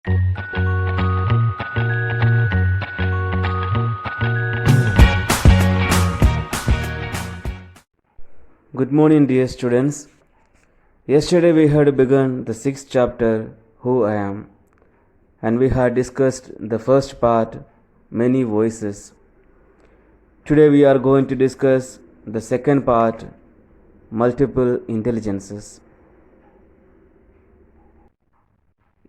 Good morning, dear students. Yesterday we had begun the sixth chapter, Who I Am, and we had discussed the first part, Many Voices. Today we are going to discuss the second part, Multiple Intelligences.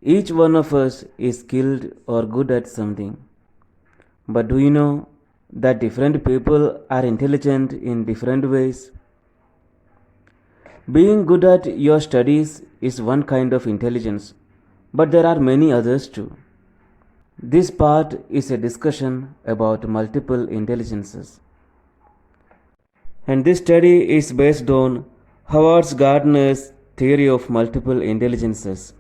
Each one of us is skilled or good at something. But do you know that different people are intelligent in different ways? Being good at your studies is one kind of intelligence, but there are many others too. This part is a discussion about multiple intelligences. And this study is based on Howard Gardner's theory of multiple intelligences.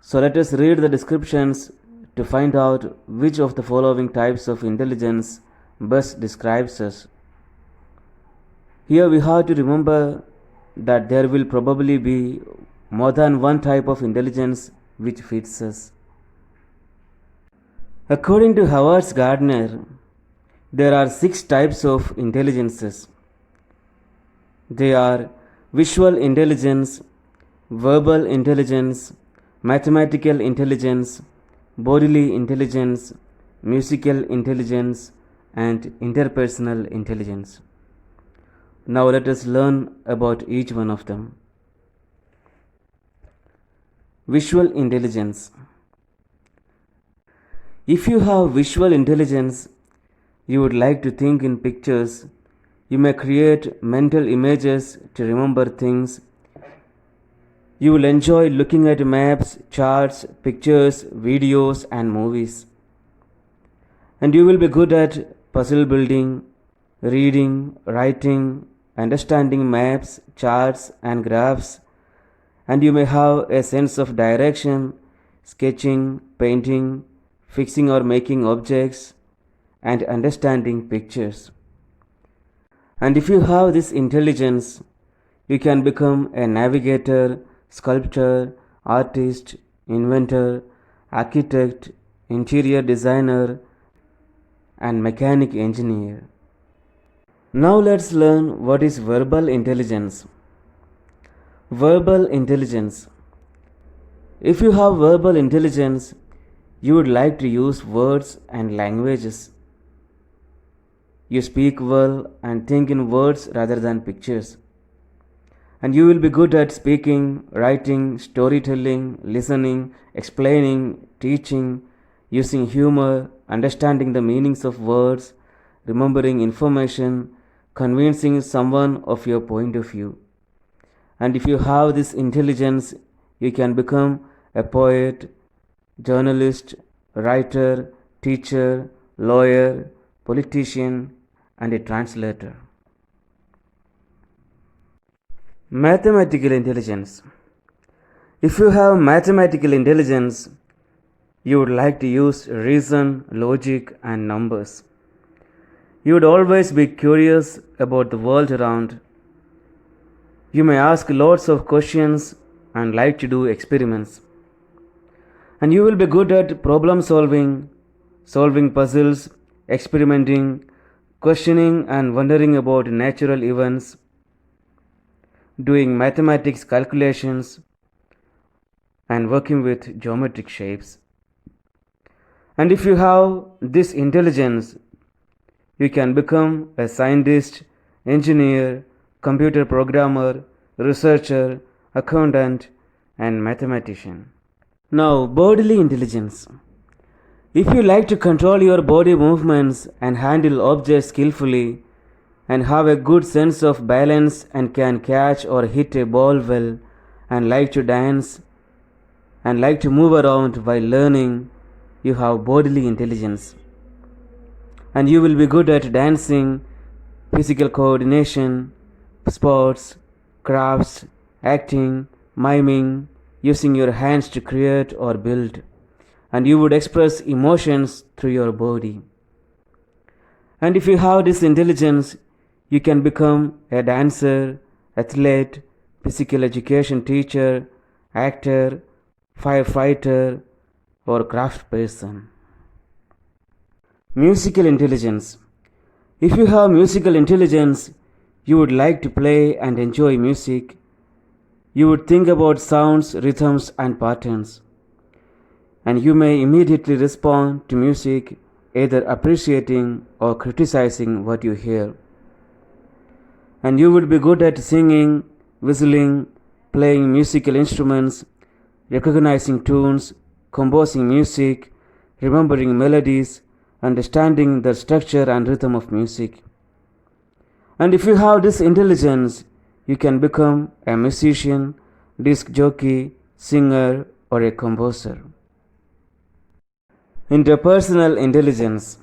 So let us read the descriptions to find out which of the following types of intelligence best describes us. Here we have to remember that there will probably be more than one type of intelligence which fits us. According to Howard Gardner, there are 6 types of intelligences. They are visual intelligence, verbal intelligence, mathematical intelligence, bodily intelligence, musical intelligence, and interpersonal intelligence. Now let us learn about each one of them. Visual intelligence. If you have visual intelligence, you would like to think in pictures. You may create mental images to remember things. You will enjoy looking at maps, charts, pictures, videos, and movies. And you will be good at puzzle building, reading, writing, understanding maps, charts, and graphs. And you may have a sense of direction, sketching, painting, fixing or making objects, and understanding pictures. And if you have this intelligence, you can become a navigator, sculptor, artist, inventor, architect, interior designer, and mechanic engineer. Now let's learn what is verbal intelligence. Verbal intelligence. If you have verbal intelligence, you would like to use words and languages. You speak well and think in words rather than pictures. And you will be good at speaking, writing, storytelling, listening, explaining, teaching, using humor, understanding the meanings of words, remembering information, convincing someone of your point of view. And if you have this intelligence, you can become a poet, journalist, writer, teacher, lawyer, politician, and a translator. Mathematical intelligence. If you have mathematical intelligence, you would like to use reason, logic, and numbers. You would always be curious about the world around. You may ask lots of questions and like to do experiments. And you will be good at problem solving, solving puzzles, experimenting, questioning and wondering about natural events, doing mathematics calculations, and working with geometric shapes. And if you have this intelligence, you can become a scientist, engineer, computer programmer, researcher, accountant, and mathematician. Now, bodily intelligence. If you like to control your body movements and handle objects skillfully, and have a good sense of balance and can catch or hit a ball well, and like to dance and like to move around while learning, you have bodily intelligence. And you will be good at dancing, physical coordination, sports, crafts, acting, miming, using your hands to create or build. And you would express emotions through your body. And if you have this intelligence, you can become a dancer, athlete, physical education teacher, actor, firefighter, or craft person. Musical intelligence. If you have musical intelligence, you would like to play and enjoy music. You would think about sounds, rhythms, and patterns. And you may immediately respond to music, either appreciating or criticizing what you hear. And you would be good at singing, whistling, playing musical instruments, recognizing tunes, composing music, remembering melodies, understanding the structure and rhythm of music. And if you have this intelligence, you can become a musician, disc jockey, singer, or a composer. Interpersonal intelligence.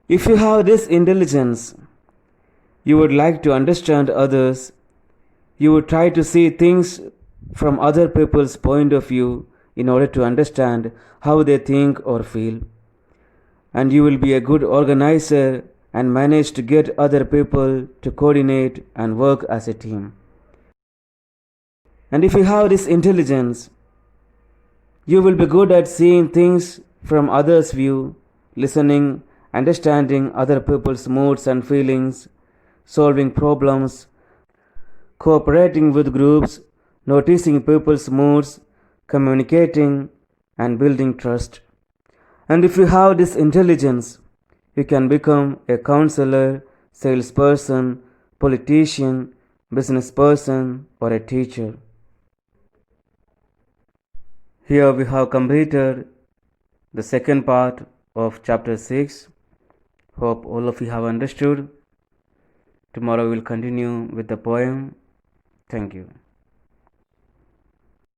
If you have this intelligence, you would like to understand others. You would try to see things from other people's point of view in order to understand how they think or feel. And you will be a good organizer and manage to get other people to coordinate and work as a team. And if you have this intelligence, you will be good at seeing things from others' view, listening, understanding other people's moods and feelings, solving problems, cooperating with groups, noticing people's moods, communicating, and building trust. And if you have this intelligence, you can become a counselor, salesperson, politician, business person, or a teacher. Here we have completed the second part of chapter 6. Hope all of you have understood. Tomorrow we will continue with the poem. Thank you.